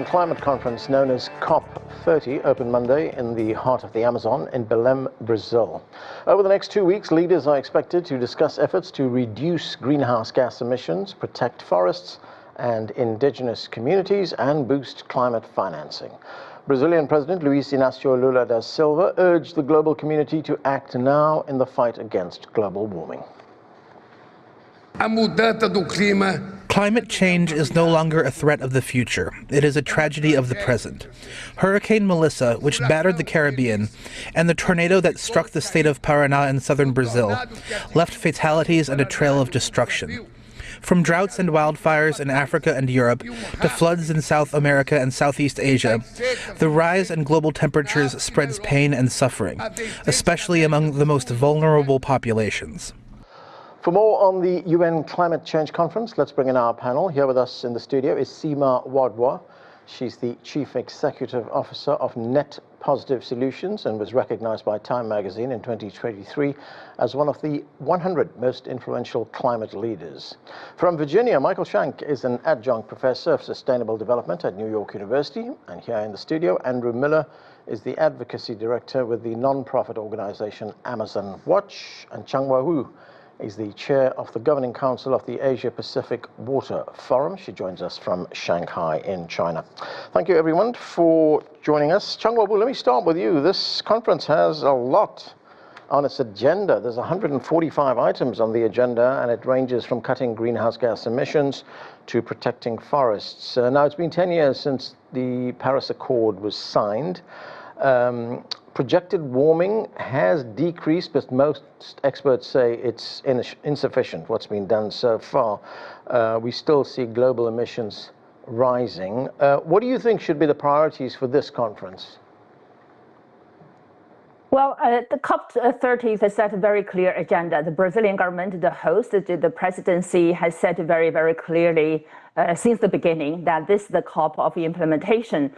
Climate conference known as COP30 opened Monday in the heart of the Amazon in Belem, Brazil. Over the next 2 weeks, leaders are expected to discuss efforts to reduce greenhouse gas emissions, protect forests and indigenous communities, and boost climate financing. Brazilian President Luiz Inacio Lula da Silva urged the global community to act now in the fight against global warming. Climate change is no longer a threat of the future. It is a tragedy of the present. Hurricane Melissa, which battered the Caribbean, and the tornado that struck the state of Paraná in southern Brazil, left fatalities and a trail of destruction. From droughts and wildfires in Africa and Europe to floods in South America and Southeast Asia, the rise in global temperatures spreads pain and suffering, especially among the most vulnerable populations. For more on the UN Climate Change Conference, let's bring in our panel. Here with us in the studio is Seema Wadhwa. She's the Chief Executive Officer of Net Positive Solutions and was recognized by Time magazine in 2023 as one of the 100 most influential climate leaders. From Virginia, Michael Shank is an adjunct professor of sustainable development at New York University. And here in the studio, Andrew Miller is the advocacy director with the non-profit organization Amazon Watch, and Changhua is the chair of the Governing Council of the Asia-Pacific Water Forum. She joins us from Shanghai in China. Thank you, everyone, for joining us. Changhua, let me start with you. This conference has a lot on its agenda. There's 145 items on the agenda, and it ranges from cutting greenhouse gas emissions to protecting forests. Now, it's been 10 years since the Paris Accord was signed. Projected warming has decreased, but most experts say it's insufficient, what's been done so far. We still see global emissions rising. What do you think should be the priorities for this conference? Well, the COP30 has set a very clear agenda. The Brazilian government, the host, the presidency has said very, very clearly since the beginning that this is the COP of implementation.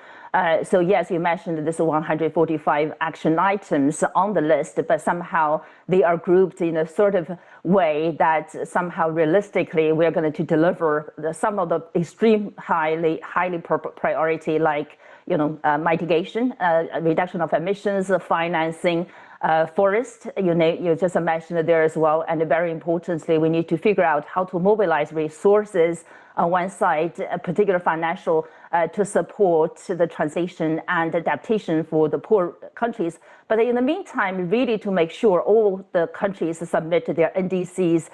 So yes, you mentioned this 145 action items on the list, but somehow they are grouped in a sort of way that somehow realistically we're going to deliver some of the extreme highly priority, like mitigation, reduction of emissions, financing, forest. You just mentioned there as well, and very importantly, we need to figure out how to mobilize resources on one side, particular financial, to support the transition and adaptation for the poor countries. But in the meantime, really to make sure all the countries submit their NDCs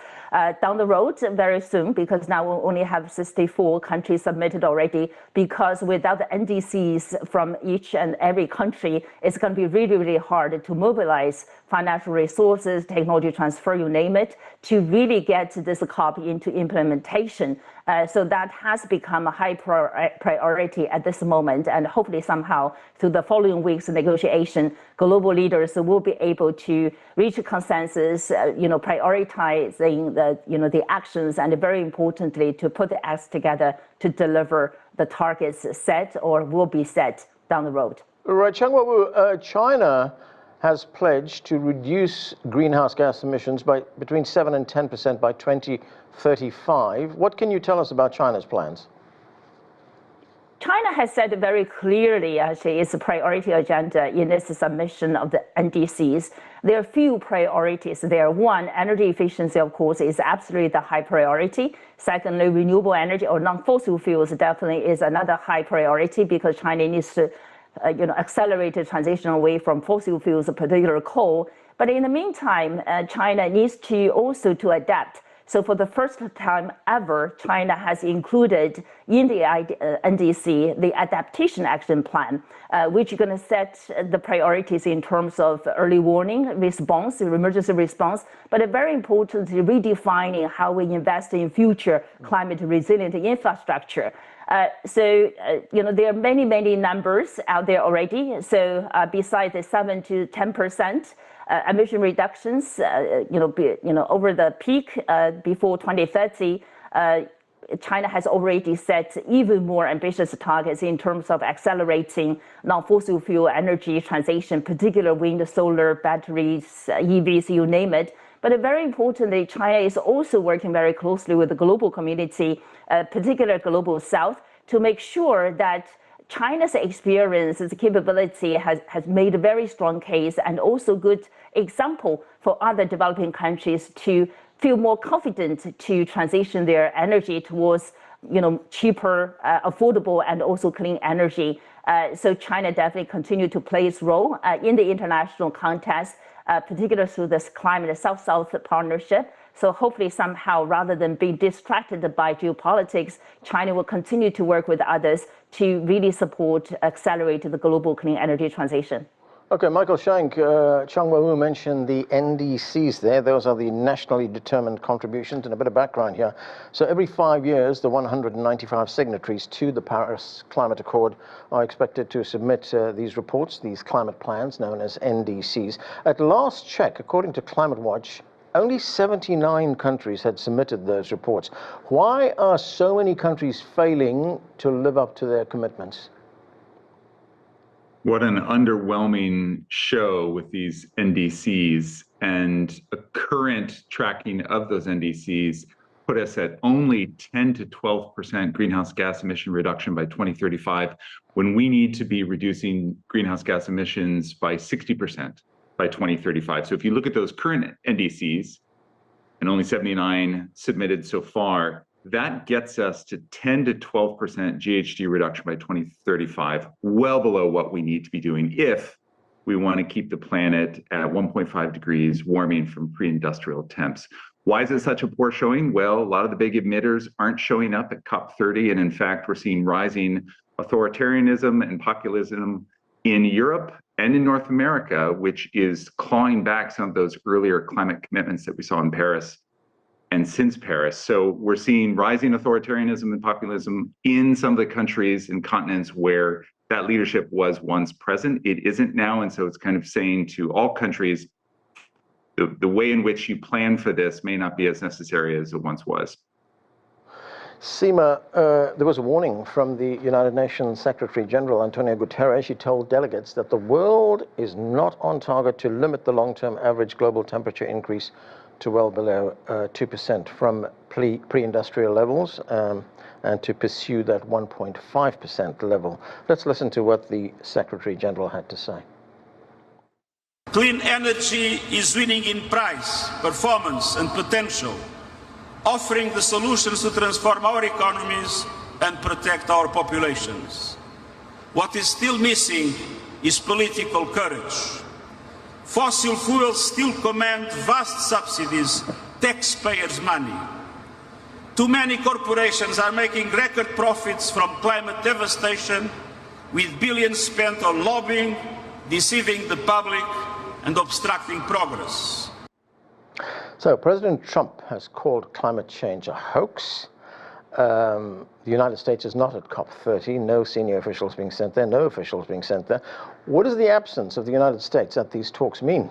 down the road very soon, because now we only have 64 countries submitted already, because without the NDCs from each and every country, it's going to be really, really hard to mobilize financial resources, technology transfer, you name it, to really get this COP into implementation. So that has become a high priority at this moment, and hopefully somehow through the following weeks' negotiation, global leaders will be able to reach a consensus, prioritizing the actions, and very importantly to put the acts together to deliver the targets set or will be set down the road. Right, Changhua, China has pledged to reduce greenhouse gas emissions by between 7 and 10% by 2035. What can you tell us about China's plans? China has said very clearly, actually, its priority agenda in its submission of the NDCs. There are few priorities there. One, energy efficiency, of course, is absolutely the high priority. Secondly, renewable energy or non-fossil fuels definitely is another high priority, because China needs to accelerate the transition away from fossil fuels, particularly coal. But in the meantime, China needs to also to adapt. So for the first time ever, China has included in the NDC the adaptation action plan, which is going to set the priorities in terms of early warning response, emergency response, but very importantly, redefining how we invest in future climate resilient infrastructure. There are many numbers out there already. So besides the 7 to 10% emission reductions, over the peak before 2030, China has already set even more ambitious targets in terms of accelerating non-fossil fuel energy transition, particularly wind, solar, batteries, EVs, you name it. But very importantly, China is also working very closely with the global community, particularly Global South, to make sure that China's experience, its capability has made a very strong case and also good example for other developing countries to feel more confident to transition their energy towards cheaper, affordable, and also clean energy. So China definitely continue to play its role in the international context, particularly through this climate South-South partnership. So hopefully somehow, rather than being distracted by geopolitics, China will continue to work with others to really accelerate the global clean energy transition. Okay, Michael Shank, Changhua mentioned the NDCs there. Those are the nationally determined contributions, and a bit of background here. So every 5 years, the 195 signatories to the Paris Climate Accord are expected to submit these reports, these climate plans known as NDCs. At last check, according to Climate Watch, only 79 countries had submitted those reports. Why are so many countries failing to live up to their commitments? What an underwhelming show with these NDCs, and a current tracking of those NDCs put us at only 10 to 12% greenhouse gas emission reduction by 2035, when we need to be reducing greenhouse gas emissions by 60% by 2035. So if you look at those current NDCs, and only 79 submitted so far, that gets us to 10 to 12% GHG reduction by 2035, well below what we need to be doing if we want to keep the planet at 1.5 degrees warming from pre-industrial temps. Why is it such a poor showing? Well, a lot of the big emitters aren't showing up at COP30, and in fact, we're seeing rising authoritarianism and populism in Europe and in North America, which is clawing back some of those earlier climate commitments that we saw in Paris and since Paris. So we're seeing rising authoritarianism and populism in some of the countries and continents where that leadership was once present. It isn't now, and so it's kind of saying to all countries, the way in which you plan for this may not be as necessary as it once was. Seema, there was a warning from the United Nations Secretary General Antonio Guterres. He told delegates that the world is not on target to limit the long-term average global temperature increase to well below 2% from pre-industrial levels, and to pursue that 1.5% level. Let's listen to what the Secretary General had to say. Clean energy is winning in price, performance, and potential, offering the solutions to transform our economies and protect our populations. What is still missing is political courage. Fossil fuels still command vast subsidies, taxpayers' money. Too many corporations are making record profits from climate devastation, with billions spent on lobbying, deceiving the public, and obstructing progress. So President Trump has called climate change a hoax. The United States is not at COP30. No senior officials being sent there, no officials being sent there. What does the absence of the United States at these talks mean?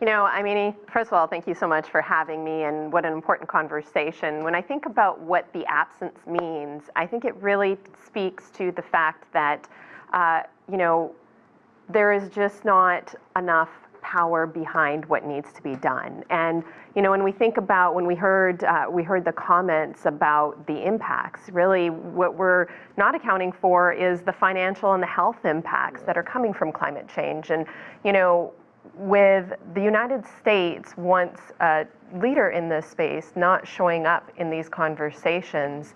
You know, I mean, first of all, thank you so much for having me, and what an important conversation. When I think about what the absence means, I think it really speaks to the fact that, there is just not enough power behind what needs to be done. And when we think about, when we heard the comments about the impacts, really what we're not accounting for is the financial and the health impacts that are coming from climate change. And with the United States, once a leader in this space not showing up in these conversations,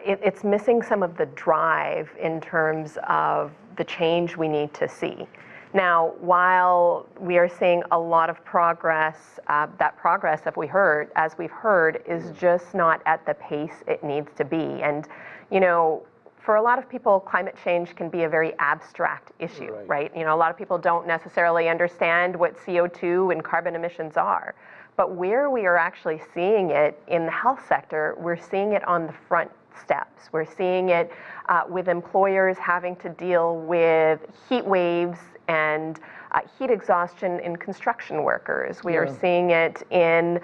it's missing some of the drive in terms of the change we need to see. Now, while we are seeing a lot of progress, that progress, as we've heard, is just not at the pace it needs to be. And, for a lot of people, climate change can be a very abstract issue, right? A lot of people don't necessarily understand what CO2 and carbon emissions are. But where we are actually seeing it in the health sector, we're seeing it on the front steps. We're seeing it with employers having to deal with heat waves and heat exhaustion in construction workers. We are seeing it in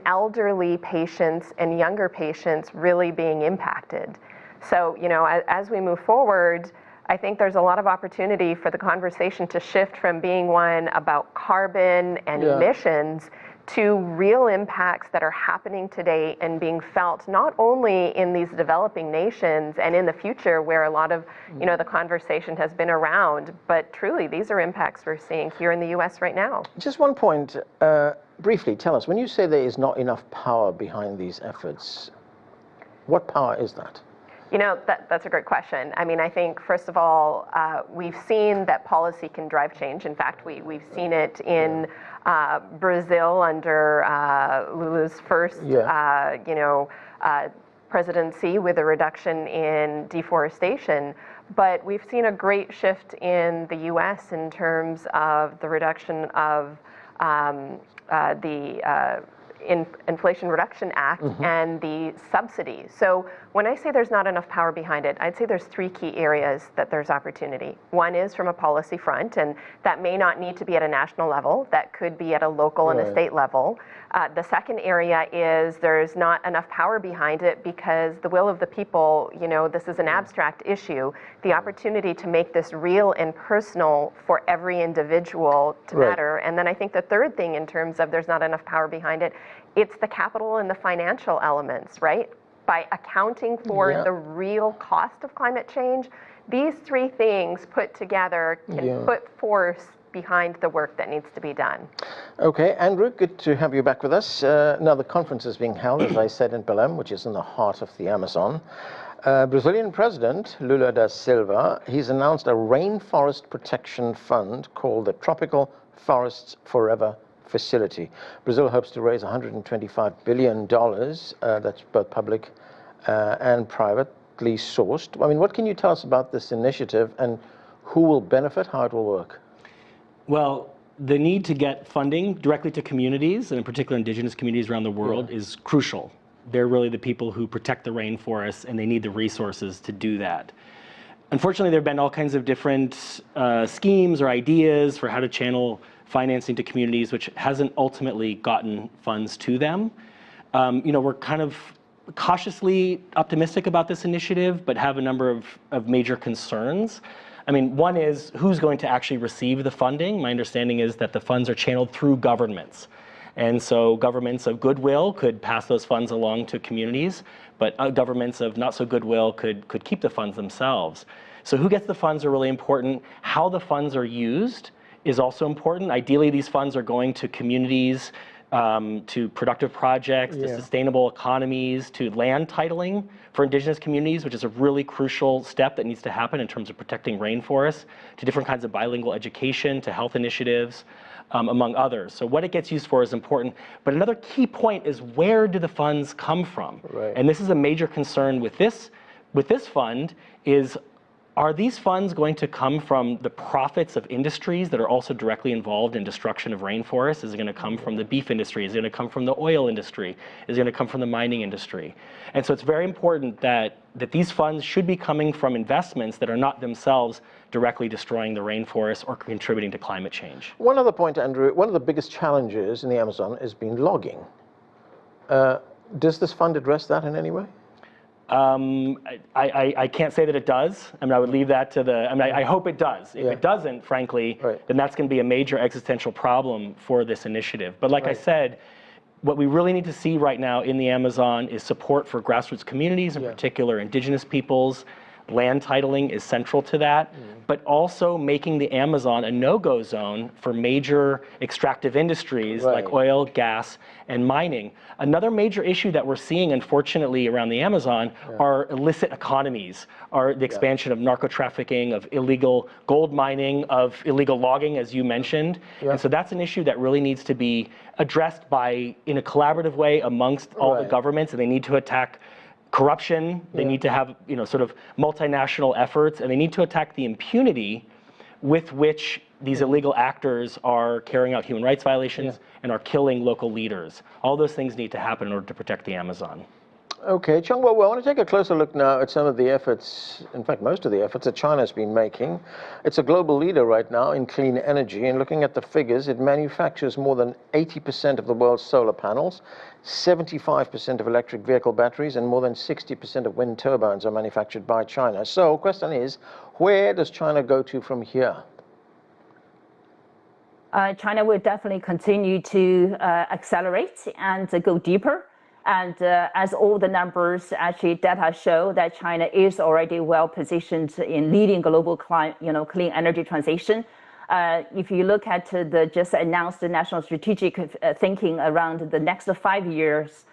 elderly patients and younger patients really being impacted. So, as we move forward, I think there's a lot of opportunity for the conversation to shift from being one about carbon and emissions to real impacts that are happening today and being felt not only in these developing nations and in the future where a lot of the conversation has been around, but truly these are impacts we're seeing here in the US right now. Just one point, briefly tell us, when you say there is not enough power behind these efforts, what power is that? That's a great question. I mean, I think, first of all, we've seen that policy can drive change. In fact, we've seen it in Brazil under Lula's first, presidency with a reduction in deforestation. But we've seen a great shift in the U.S. in terms of the reduction of the Inflation Reduction Act and the subsidies. So when I say there's not enough power behind it, I'd say there's three key areas that there's opportunity. One is from a policy front, and that may not need to be at a national level. That could be at a local and a state level. The second area is there's not enough power behind it because the will of the people, this is an abstract issue. The opportunity to make this real and personal for every individual to matter. And then I think the third thing in terms of there's not enough power behind it, it's the capital and the financial elements, right? By accounting for the real cost of climate change, these three things put together can put force behind the work that needs to be done. Okay, Andrew, good to have you back with us. Now the conference is being held, as I said, in Belem, which is in the heart of the Amazon. Brazilian President Lula da Silva, he's announced a rainforest protection fund called the Tropical Forests Forever Facility. Brazil hopes to raise $125 billion, that's both public and privately sourced. I mean, what can you tell us about this initiative and who will benefit, how it will work? Well, the need to get funding directly to communities, and in particular indigenous communities around the world, is crucial. They're really the people who protect the rainforests, and they need the resources to do that. Unfortunately, there have been all kinds of different schemes or ideas for how to channel financing to communities, which hasn't ultimately gotten funds to them. We're kind of cautiously optimistic about this initiative, but have a number of major concerns. I mean, one is who's going to actually receive the funding. My understanding is that the funds are channeled through governments. And so governments of goodwill could pass those funds along to communities, but governments of not so goodwill could keep the funds themselves. So who gets the funds are really important. How the funds are used is also important. Ideally, these funds are going to communities, to productive projects, to sustainable economies, to land titling for indigenous communities, which is a really crucial step that needs to happen in terms of protecting rainforests, to different kinds of bilingual education, to health initiatives, among others. So what it gets used for is important. But another key point is, where do the funds come from? Right. And this is a major concern with this fund is, are these funds going to come from the profits of industries that are also directly involved in destruction of rainforests? Is it going to come from the beef industry? Is it going to come from the oil industry? Is it going to come from the mining industry? And so it's very important that these funds should be coming from investments that are not themselves directly destroying the rainforest or contributing to climate change. One other point, Andrew, one of the biggest challenges in the Amazon has been logging. Does this fund address that in any way? I can't say that it does. I mean, I would leave that to the, I mean, I hope it does. If it doesn't, frankly, then that's going to be a major existential problem for this initiative. But like I said, what we really need to see right now in the Amazon is support for grassroots communities, in particular indigenous peoples. Land titling is central to that, but also making the Amazon a no-go zone for major extractive industries like oil, gas, and mining. Another major issue that we're seeing, unfortunately, around the Amazon are illicit economies, are the expansion of narco-trafficking, of illegal gold mining, of illegal logging, as you mentioned. And so that's an issue that really needs to be addressed in a collaborative way amongst all the governments, and they need to attack corruption, they need to have sort of multinational efforts, and they need to attack the impunity with which these illegal actors are carrying out human rights violations and are killing local leaders. All those things need to happen in order to protect the Amazon. Okay, Changhua, well, I want to take a closer look now at some of the efforts, in fact, most of the efforts that China's been making. It's a global leader right now in clean energy, and looking at the figures, it manufactures more than 80% of the world's solar panels, 75% of electric vehicle batteries, and more than 60% of wind turbines are manufactured by China. So, question is, where does China go to from here? China will definitely continue to accelerate and go deeper. And as all the numbers actually data show that China is already well positioned in leading global clean energy transition. If you look at the just announced national strategic thinking around the next 5 years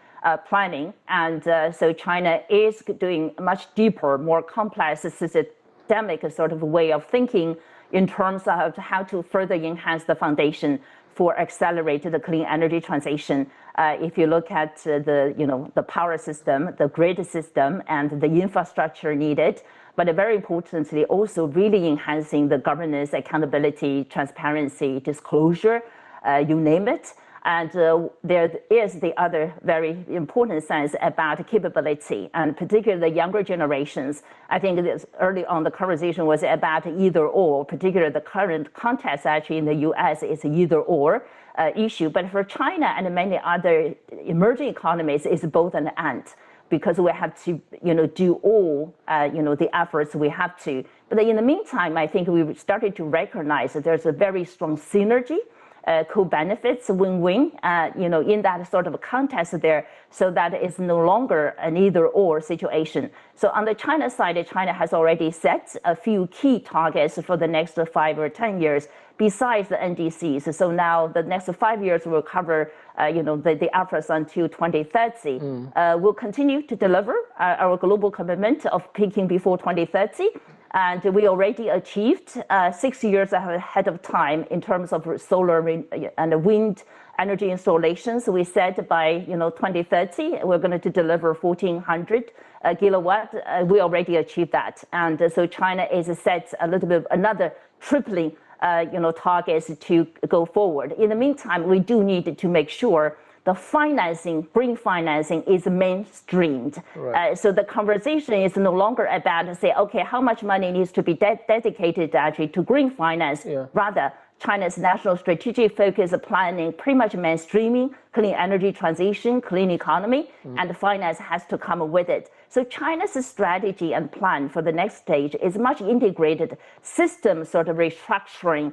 planning, and so China is doing much deeper, more complex, systemic sort of way of thinking in terms of how to further enhance the foundation for accelerated the clean energy transition. If you look at the power system, the grid system, and the infrastructure needed, but very importantly, also really enhancing the governance, accountability, transparency, disclosure, you name it. And there is the other very important sense about capability, and particularly the younger generations. I think this early on the conversation was about either or, particularly the current context actually in the US is either or issue. But for China and many other emerging economies, it's both an and, because we have to do all the efforts we have to. But in the meantime, I think we started to recognize that there's a very strong synergy, co-benefits, win-win, in that sort of context there, so that it's no longer an either-or situation. So on the China side, China has already set a few key targets for the next 5 or 10 years, besides the NDCs. So now the next 5 years will cover, the efforts until 2030. We'll continue to deliver our global commitment of peaking before 2030. And we already achieved 6 years ahead of time in terms of solar and wind energy installations. We said by 2030 we're going to deliver 1,400 gigawatt. We already achieved that, and so China is set a little bit another tripling targets to go forward. In the meantime, we do need to make sure the financing, green financing, is mainstreamed. Right. So the conversation is no longer about say, okay, how much money needs to be dedicated actually to green finance. Rather, China's national strategic focus planning pretty much mainstreaming clean energy transition, clean economy, and finance has to come with it. So China's strategy and plan for the next stage is much integrated system sort of restructuring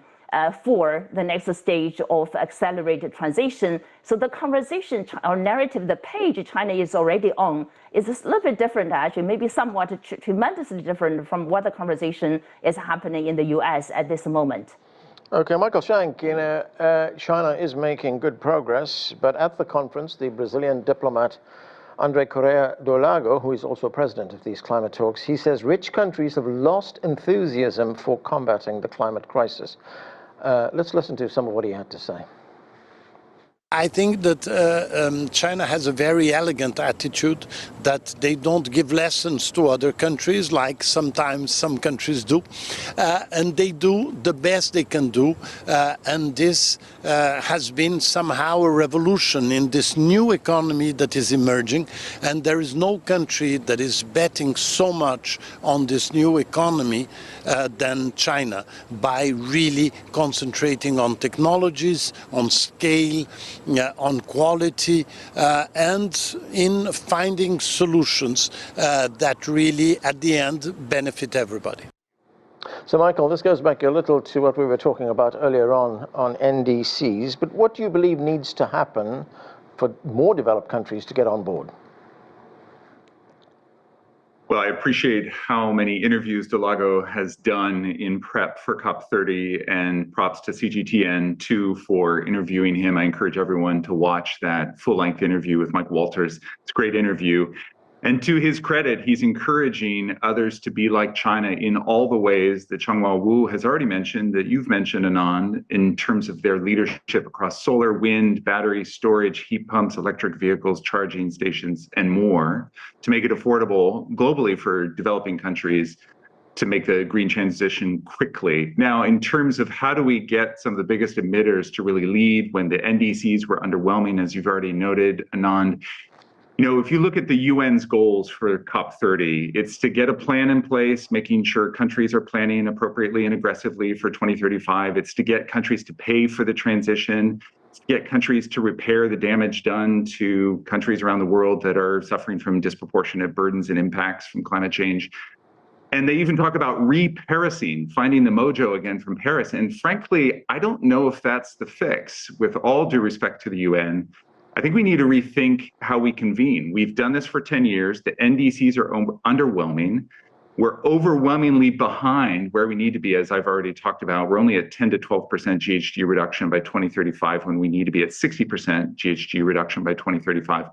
for the next stage of accelerated transition. So the conversation or narrative, the page China is already on, is a little bit different actually, maybe somewhat tremendously different from what the conversation is happening in the US at this moment. Okay, Michael Shank, China is making good progress, but at the conference, the Brazilian diplomat André Correa do Lago, who is also president of these climate talks, he says rich countries have lost enthusiasm for combating the climate crisis. Let's listen to some of what he had to say. I think that China has a very elegant attitude that they don't give lessons to other countries like sometimes some countries do, and they do the best they can do, and this has been somehow a revolution in this new economy that is emerging, and there is no country that is betting so much on this new economy than China, by really concentrating on technologies, on scale, on quality, and in finding solutions that really, at the end, benefit everybody. So, Michael, this goes back a little to what we were talking about earlier on NDCs, but what do you believe needs to happen for more developed countries to get on board? Well, I appreciate how many interviews Delago has done in prep for COP30, and props to CGTN too for interviewing him. I encourage everyone to watch that full-length interview with Mike Walters. It's a great interview. And to his credit, he's encouraging others to be like China in all the ways that Changhua has already mentioned, that you've mentioned, Anand, in terms of their leadership across solar, wind, battery storage, heat pumps, electric vehicles, charging stations, and more, to make it affordable globally for developing countries to make the green transition quickly. Now, in terms of how do we get some of the biggest emitters to really lead when the NDCs were underwhelming, as you've already noted, Anand, if you look at the UN's goals for COP30, it's to get a plan in place, making sure countries are planning appropriately and aggressively for 2035. It's to get countries to pay for the transition, to get countries to repair the damage done to countries around the world that are suffering from disproportionate burdens and impacts from climate change. And they even talk about re-Parising, finding the mojo again from Paris. And frankly, I don't know if that's the fix. With all due respect to the UN, I think we need to rethink how we convene. We've done this for 10 years. The NDCs are underwhelming. We're overwhelmingly behind where we need to be, as I've already talked about. We're only at 10 to 12% GHG reduction by 2035 when we need to be at 60% GHG reduction by 2035.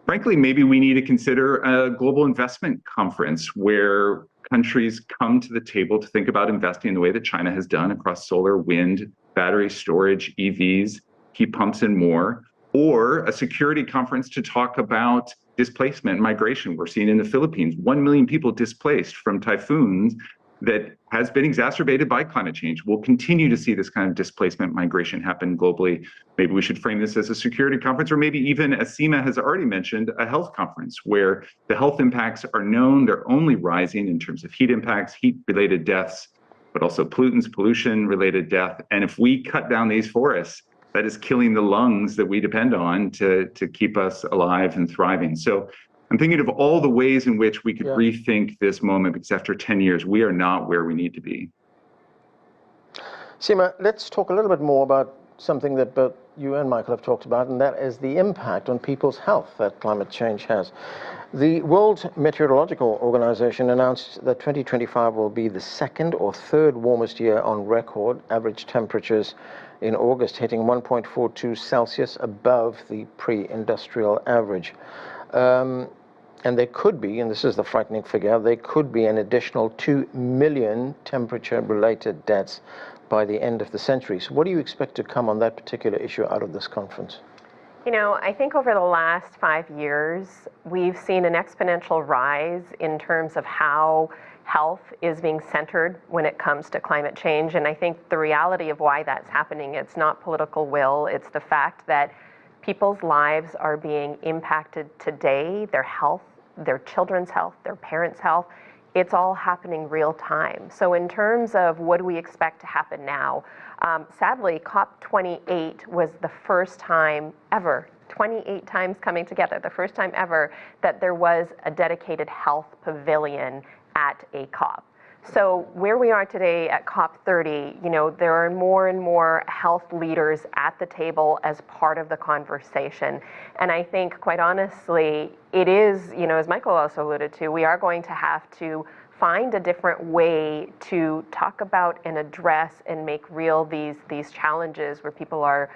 Frankly, maybe we need to consider a global investment conference where countries come to the table to think about investing in the way that China has done across solar, wind, battery storage, EVs, heat pumps, and more, or a security conference to talk about displacement and migration. We're seeing in the Philippines, 1 million people displaced from typhoons that has been exacerbated by climate change. We'll continue to see this kind of displacement migration happen globally. Maybe we should frame this as a security conference, or maybe even, as Seema has already mentioned, a health conference where the health impacts are known, they're only rising in terms of heat impacts, heat-related deaths, but also pollutants, pollution-related death. And if we cut down these forests, that is killing the lungs that we depend on to keep us alive and thriving. So I'm thinking of all the ways in which we could rethink this moment, because after 10 years, we are not where we need to be. Seema, let's talk a little bit more about something that both you and Michael have talked about, and that is the impact on people's health that climate change has. The World Meteorological Organization announced that 2025 will be the second or third warmest year on record, average temperatures in August hitting 1.42 Celsius above the pre-industrial average. And there could be, and this is the frightening figure, there could be an additional 2 million temperature-related deaths by the end of the century. So what do you expect to come on that particular issue out of this conference? You know, I think over the last 5 years, we've seen an exponential rise in terms of how health is being centered when it comes to climate change. And I think the reality of why that's happening, it's not political will, it's the fact that people's lives are being impacted today, their health, their children's health, their parents' health. It's all happening real time. So in terms of what do we expect to happen now, sadly, COP28 was the first time ever, 28 times coming together, the first time ever that there was a dedicated health pavilion at a COP. So where we are today at COP30, you know, there are more and more health leaders at the table as part of the conversation. And I think, quite honestly, it is, you know, as Michael also alluded to, we are going to have to find a different way to talk about and address and make real these challenges where people are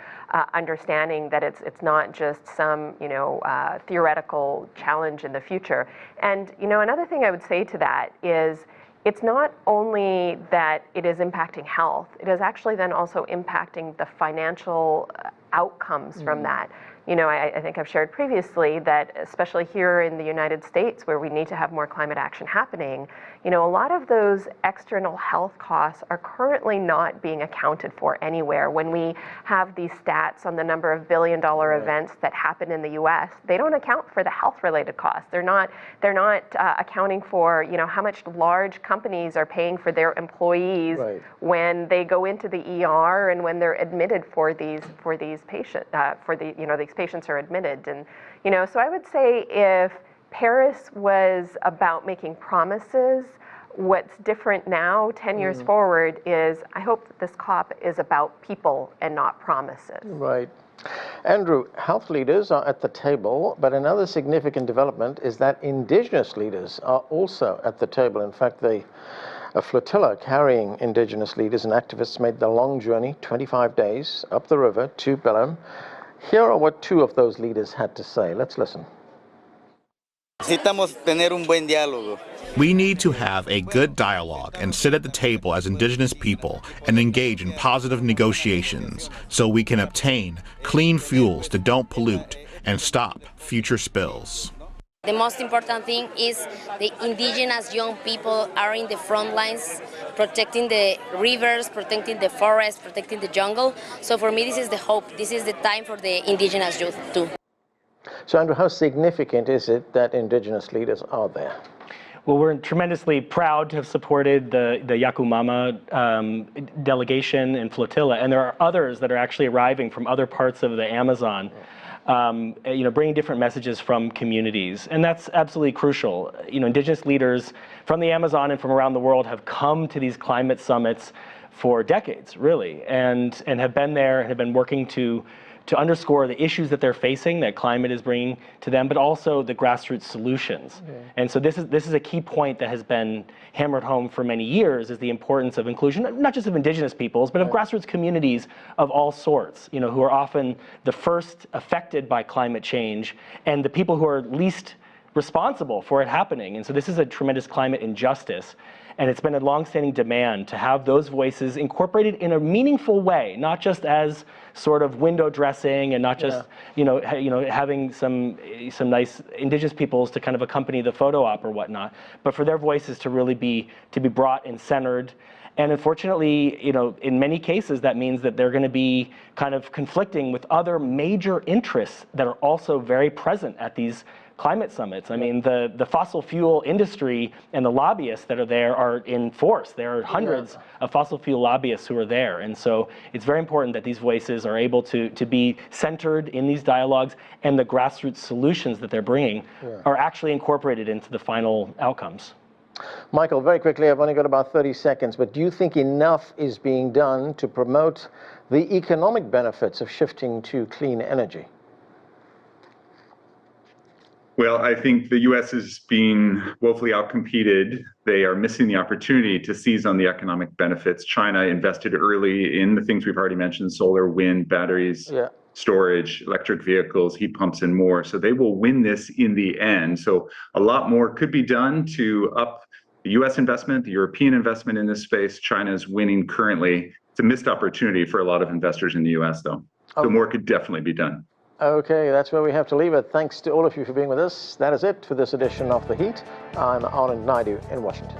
understanding that it's not just some, you know, theoretical challenge in the future. And, you know, another thing I would say to that is, it's not only that it is impacting health, it is actually then also impacting the financial outcomes from that. You know, I think I've shared previously that, especially here in the United States, where we need to have more climate action happening, you know, a lot of those external health costs are currently not being accounted for anywhere. When we have these stats on the number of billion-dollar events that happen in the U.S., they don't account for the health-related costs. They're not accounting for, you know, how much large companies are paying for their employees when they go into the ER and when they're admitted for these patients, these patients are admitted. And, you know, so I would say if Paris was about making promises, what's different now, 10 years forward, is I hope that this COP is about people and not promises. Right. Andrew, health leaders are at the table, but another significant development is that indigenous leaders are also at the table. In fact, a flotilla carrying indigenous leaders and activists made the long journey, 25 days, up the river to Belem. Here are what two of those leaders had to say. Let's listen. We need to have a good dialogue and sit at the table as indigenous people and engage in positive negotiations so we can obtain clean fuels that don't pollute and stop future spills. The most important thing is the indigenous young people are in the front lines, protecting the rivers, protecting the forest, protecting the jungle. So for me, this is the hope. This is the time for the indigenous youth too. So Andrew, how significant is it that indigenous leaders are there? Well, we're tremendously proud to have supported the Yakumama delegation and flotilla, and there are others that are actually arriving from other parts of the Amazon. bringing different messages from communities. And that's absolutely crucial. Indigenous leaders from the Amazon and from around the world have come to these climate summits for decades, really, and have been there and have been working to underscore the issues that they're facing, that climate is bringing to them, but also the grassroots solutions. Yeah. And so this is a key point that has been hammered home for many years, is the importance of inclusion, not just of indigenous peoples, but of grassroots communities of all sorts, who are often the first affected by climate change and the people who are least responsible for it happening. And so this is a tremendous climate injustice. And it's been a longstanding demand to have those voices incorporated in a meaningful way, not just as sort of window dressing and not just having some nice indigenous peoples to kind of accompany the photo op or whatnot, but for their voices to really be brought and centered. And unfortunately, in many cases, that means that they're going to be kind of conflicting with other major interests that are also very present at these climate summits. I mean, the fossil fuel industry and the lobbyists that are there are in force. There are hundreds of fossil fuel lobbyists who are there. And so it's very important that these voices are able to be centered in these dialogues, and the grassroots solutions that they're bringing are actually incorporated into the final outcomes. Michael, very quickly, I've only got about 30 seconds, but do you think enough is being done to promote the economic benefits of shifting to clean energy? Well, I think the U.S. is being woefully outcompeted. They are missing the opportunity to seize on the economic benefits. China invested early in the things we've already mentioned: solar, wind, batteries, storage, electric vehicles, heat pumps, and more. So they will win this in the end. So a lot more could be done to up the U.S. investment, the European investment in this space. China is winning currently. It's a missed opportunity for a lot of investors in the U.S., though. So more could definitely be done. Okay, that's where we have to leave it. Thanks to all of you for being with us. That is it for this edition of The Heat. I'm Anand Naidu in Washington.